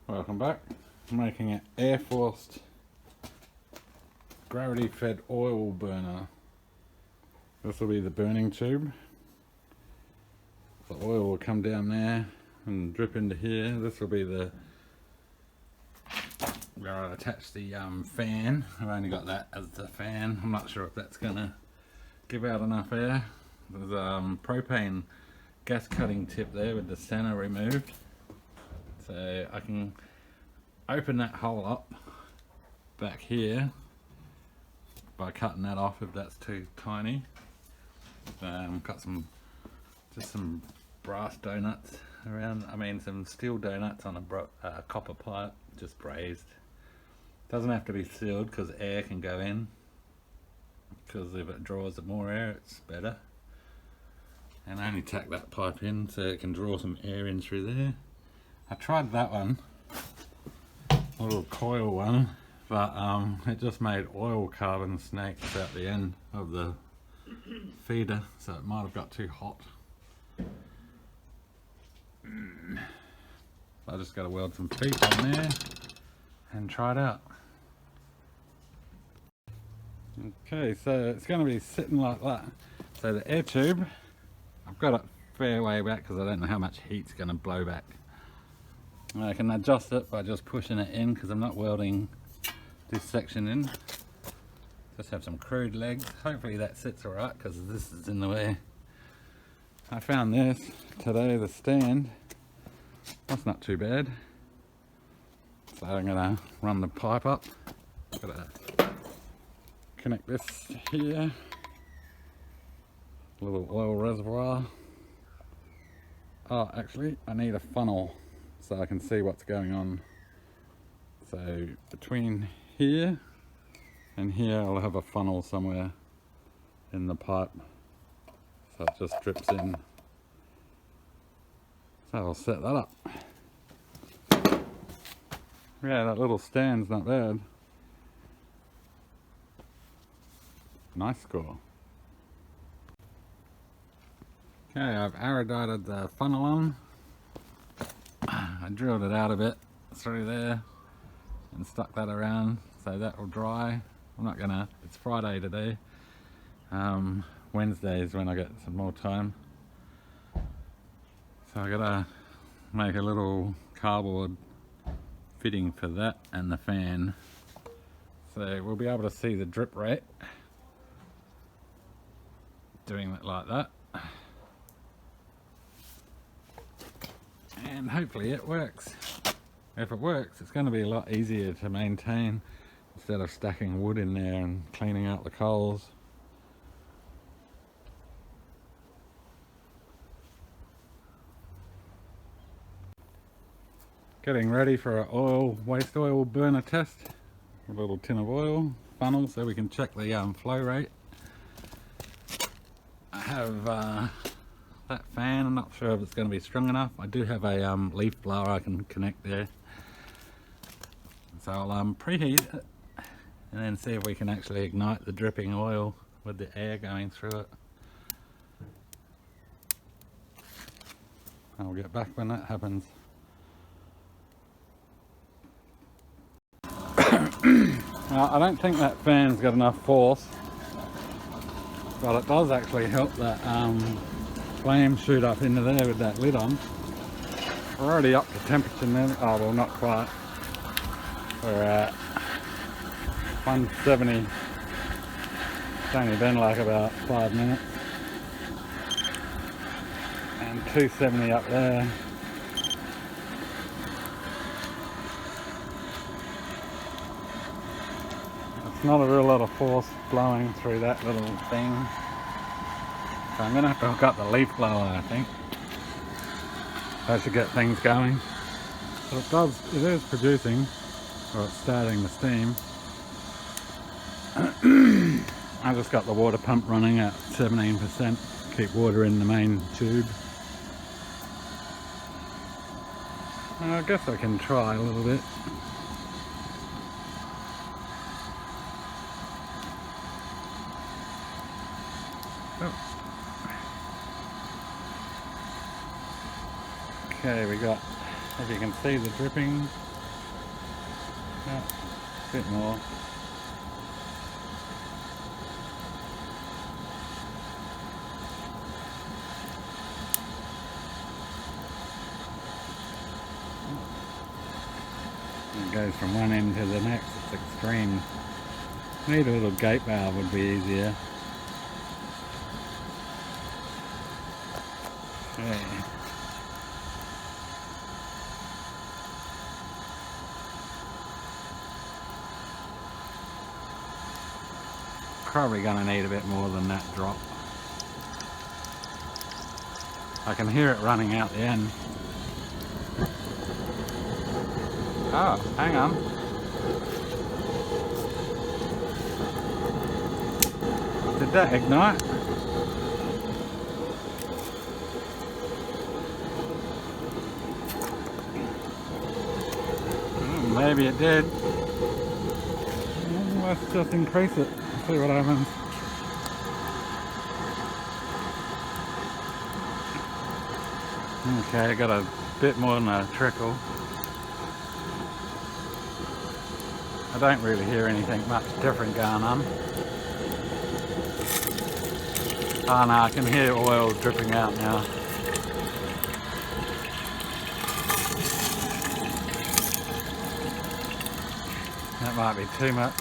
Welcome back. I'm making an air forced gravity fed oil burner. This will be the burning tube. The oil will come down there and drip into here. This will be the where I attach the fan. I've only got that as the fan. I'm not sure if that's gonna give out enough air. There's a propane gas cutting tip there with the center removed. So I can open that hole up back here by cutting that off if that's too tiny. Got some brass donuts around, some steel donuts on a copper pipe, just brazed. Doesn't have to be sealed because air can go in, because if it draws more air it's better. And I only tack that pipe in so it can draw some air in through there. I tried that one, a little coil one, but it just made oil carbon snakes out the end of the feeder, so it might have got too hot. I just got to weld some feet on there and try it out. Okay, so it's going to be sitting like that. So the air tube, I've got it fair way back because I don't know how much heat's going to blow back. I can adjust it by just pushing it in because I'm not welding this section in. Just have some crude legs. Hopefully that sits alright because this is in the way. I found this today, the stand. That's not too bad. So I'm going to run the pipe up. Got to connect this here. Little oil reservoir. Oh, actually I need a funnel so I can see what's going on. So between here and here I'll have a funnel somewhere in the pipe, so it just drips in. So I'll set that up. Yeah, that little stand's not bad. Nice score. Okay, I've aerodated the funnel on. I drilled it out a bit through there and stuck that around so that will dry. I'm not gonna, it's Friday today. Wednesday is when I get some more time. So I gotta make a little cardboard fitting for that and the fan. So we'll be able to see the drip rate doing it like that. And hopefully it works. If it works, it's going to be a lot easier to maintain instead of stacking wood in there and cleaning out the coals. Getting ready for an waste oil burner test. A little tin of oil, funnel so we can check the flow rate. I have that fan, I'm not sure if it's going to be strong enough. I do have a leaf blower I can connect there. So I'll preheat it and then see if we can actually ignite the dripping oil with the air going through it. I'll get back when that happens. Now, I don't think that fan's got enough force, but it does actually help that flame shoot up into there with that lid on. We're already up to temperature now. Oh well, not quite. We're at 170. It's only been like about 5 minutes. And 270 up there. It's not a real lot of force blowing through that little thing. So I'm going to have to hook up the leaf blower, I think. That should get things going. So it is producing, or it's starting the steam. I just got the water pump running at 17%, keep water in the main tube. I guess I can try a little bit. Oh. Okay, we got, as you can see, the dripping Yeah, a bit more. It goes from one end to the next, it's extreme. Maybe a little gate valve would be easier. Okay. Probably going to need a bit more than that drop. I can hear it running out the end. Oh, hang on. Did that ignite? Maybe it did. Let's just increase it. See what happens. Okay, I got a bit more than a trickle. I don't really hear anything much different going on. Oh no, I can hear oil dripping out now. That might be too much.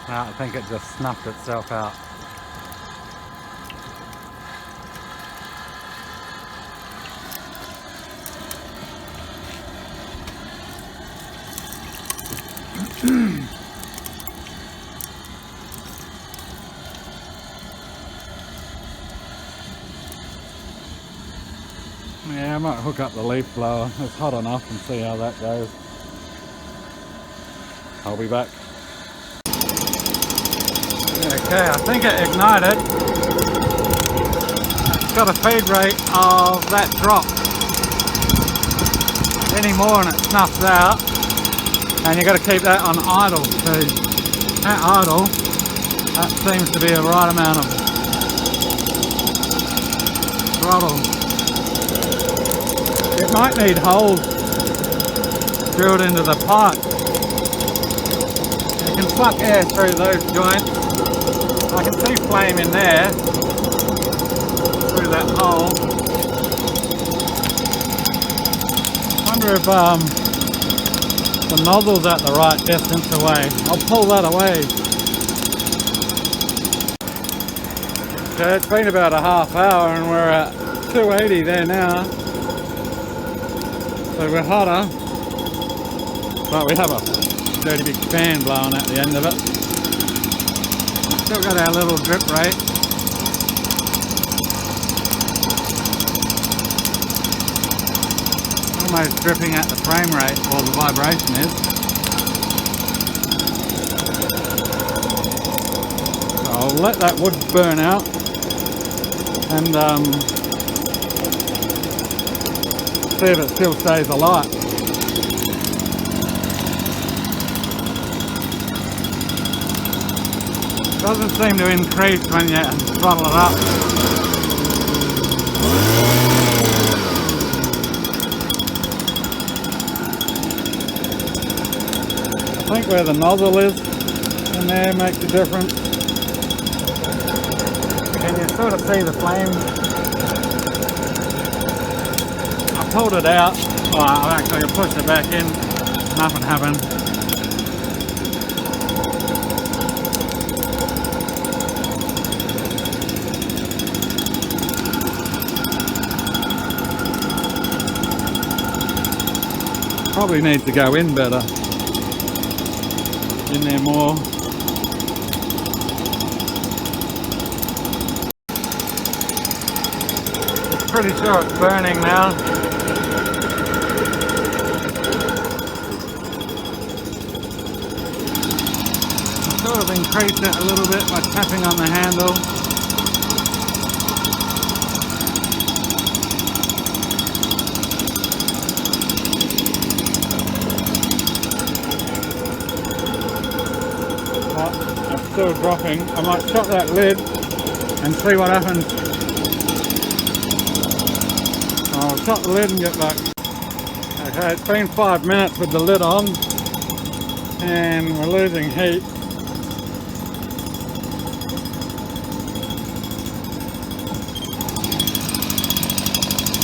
No, I think it just snuffed itself out. Yeah, I might hook up the leaf blower. It's hot enough and see how that goes. I'll be back. Okay, I think it ignited. It's got a feed rate of that drop. Any more and it snuffs out. And you got to keep that on idle. So at idle, that seems to be the right amount of throttle. It might need holes drilled into the pipe. You can suck air through those joints. I can see flame in there through that hole. I wonder if the nozzle's at the right distance away. I'll pull that away. Okay, it's been about a half hour and we're at 280 there now. So we're hotter, but we have a dirty big fan blowing at the end of it. Still got our little drip rate. Almost dripping at the frame rate, or the vibration is. So I'll let that wood burn out and see if it still stays alight. Doesn't seem to increase when you throttle it up. I think where the nozzle is in there makes a difference. And you sort of see the flame. I pulled it out. Oh, I actually pushed it back in. Nothing happened. Probably needs to go in better. In there more. It's pretty sure it's burning now. I sort of increased it a little bit by tapping on the handle. Still dropping. I might shut that lid and see what happens. I'll shut the lid and get back. Okay, it's been 5 minutes with the lid on and we're losing heat.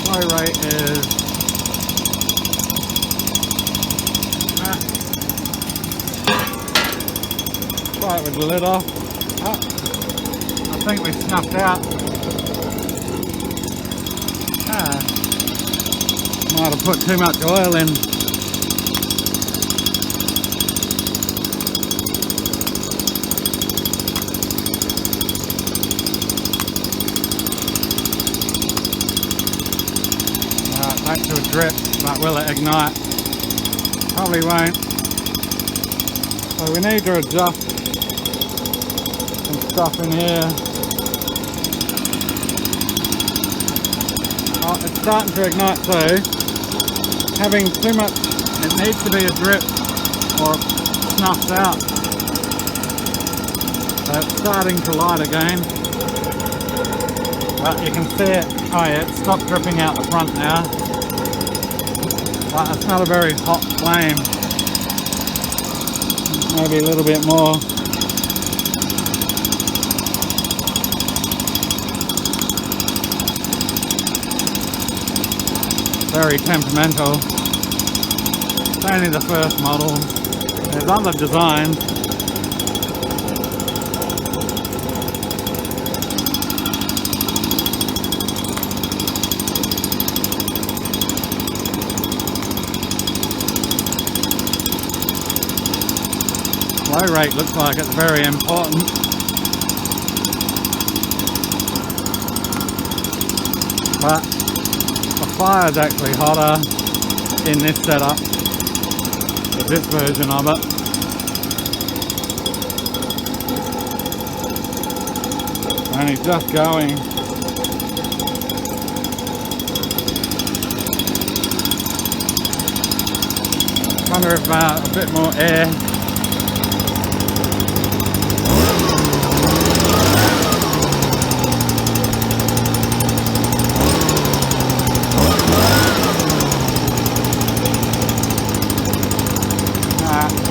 Flow rate is try it with the lid off. Oh, I think we snuffed out. Might have put too much oil in. Back to a drip, but will it ignite? Probably won't. So we need to adjust some stuff in here. Oh, it's starting to ignite too. Having too much, it needs to be a drip or it snuffs out. So it's starting to light again. But you can see it, oh yeah, it stopped dripping out the front now. But it's not a very hot flame. Maybe a little bit more. Very temperamental. It's only the first model. There's other designs. Flow rate looks like it's very important. But the fire is actually hotter in this setup, with this version of it. And it's just going. Wonder if a bit more air.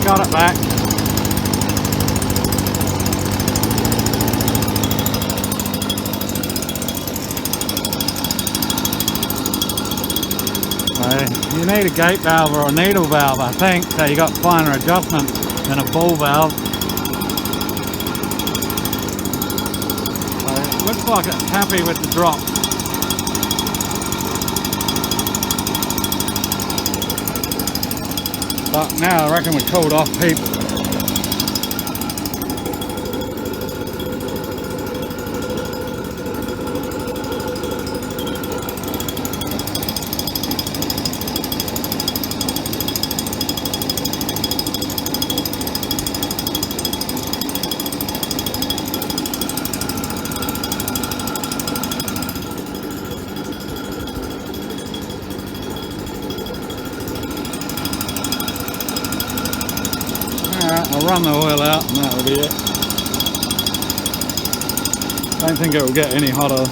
Got it back. So you need a gate valve or a needle valve, I think, so you got finer adjustment than a ball valve. So it looks like it's happy with the drop. But now I reckon we cooled off heaps. Alright, I'll run the oil out and that'll be it. Don't think it will get any hotter.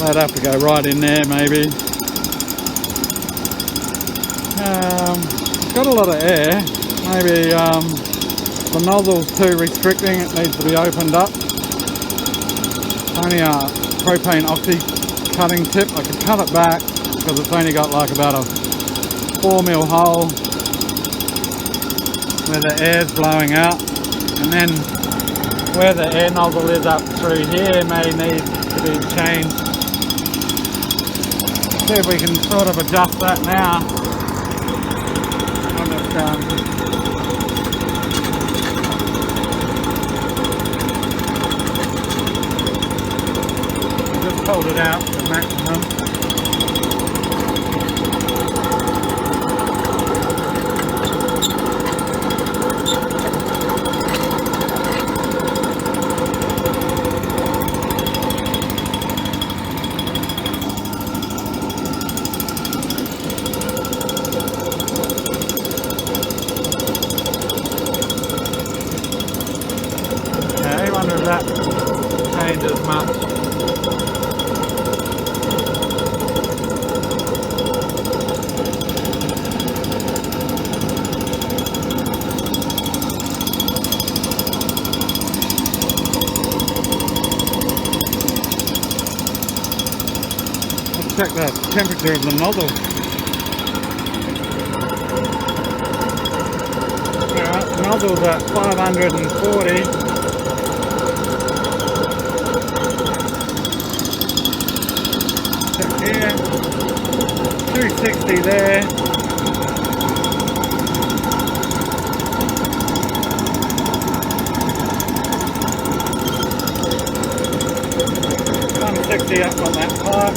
I'd have to go right in there maybe. It's got a lot of air. Maybe the nozzle's too restricting, it needs to be opened up. Only a propane oxy cutting tip. I could cut it back because it's only got like about a 4mm hole where the air's blowing out, and then where the air nozzle is up through here may need to be changed. See if we can sort of adjust that now. Just hold it out to maximum. I wonder if that changes much. check the temperature of the nozzle. Alright, the nozzle's at 540. Check here. 260 there. Up on that pipe.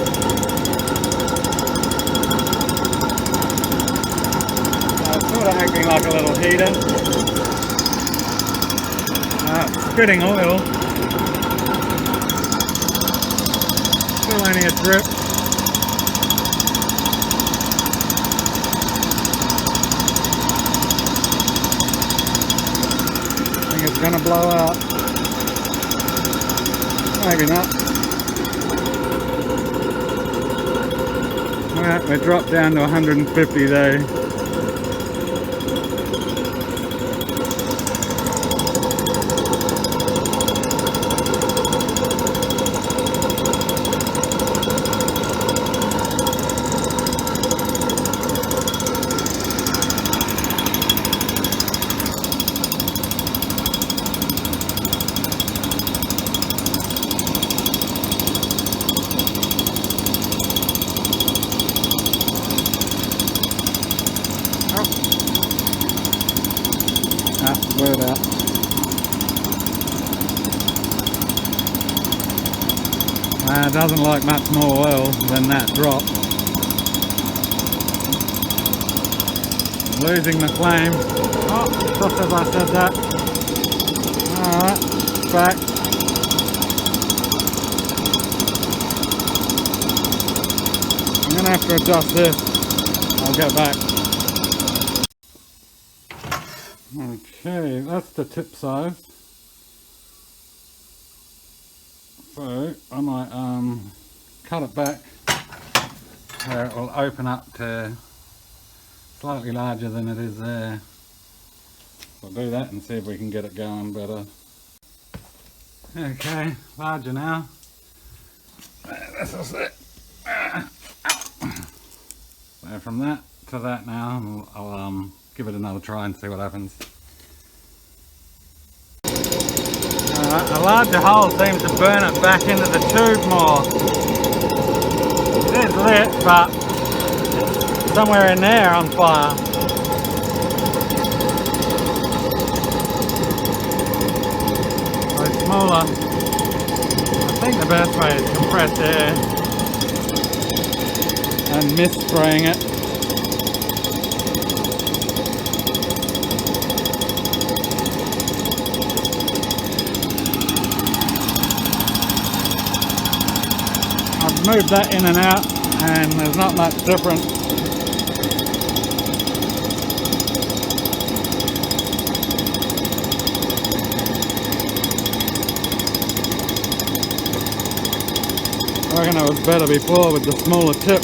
It's sort of acting like a little heater. It's spitting oil. Still only a drip. I think it's going to blow out. Maybe not. We dropped down to 150 though. Word out. It doesn't like much more oil than that drop. Losing the flame. Oh, just as I said that. Alright, back. I'm going to have to adjust this. I'll get back. Okay, that's the tip size. So I might cut it back where it will open up to slightly larger than it is there. We'll do that and see if we can get it going better. Okay, larger now. This is it. So from that to that now, I'll give it another try and see what happens. A larger hole seems to burn it back into the tube more. It is lit, but it's somewhere in there on fire. So smaller. I think the best way is compressed air and mist spraying it. Move that in and out and there's not much difference. I reckon it was better before with the smaller tip.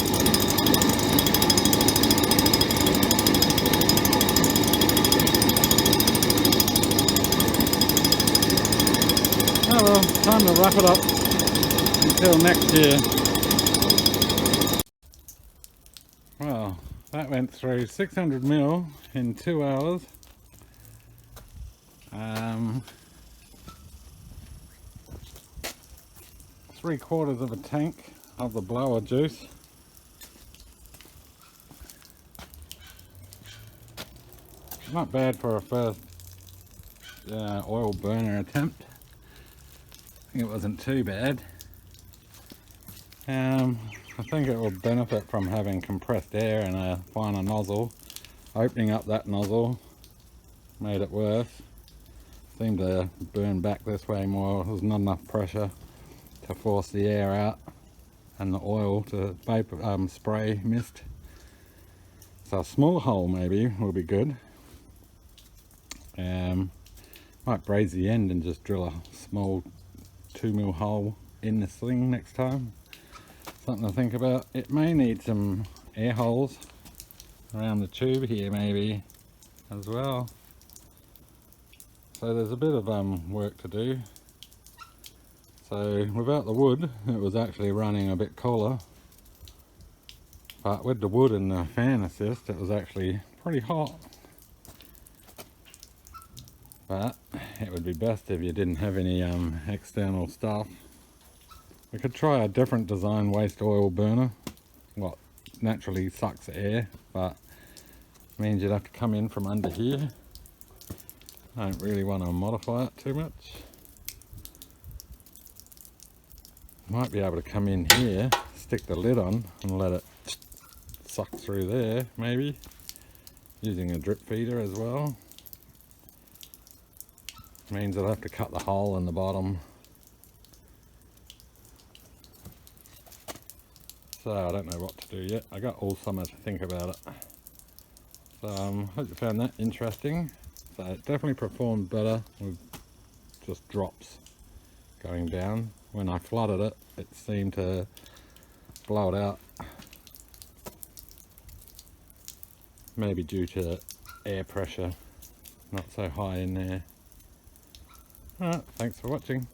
Oh well, time to wrap it up until next year. Well, that went through 600 mil in 2 hours. 3/4 of a tank of the blower juice. Not bad for a first oil burner attempt. I think it wasn't too bad. I think it will benefit from having compressed air and a finer nozzle. Opening up that nozzle made it worse. Seemed to burn back this way more. There was not enough pressure to force the air out and the oil to vapor, spray mist. So a small hole maybe will be good. Might braze the end and just drill a small 2mm hole in this thing next time. Something to think about. It may need some air holes around the tube here maybe as well. So there's a bit of work to do. So without the wood it was actually running a bit cooler. But with the wood and the fan assist, it was actually pretty hot. But it would be best if you didn't have any external stuff. We could try a different design waste oil burner. What naturally sucks air, but means you'd have to come in from under here. I don't really want to modify it too much. Might be able to come in here, stick the lid on and let it suck through there, maybe. Using a drip feeder as well. Means I'll have to cut the hole in the bottom. So I don't know what to do yet. I got all summer to think about it. So hope you found that interesting. So it definitely performed better with just drops going down. When I flooded it, it seemed to blow it out. Maybe due to air pressure, not so high in there. Alright, thanks for watching.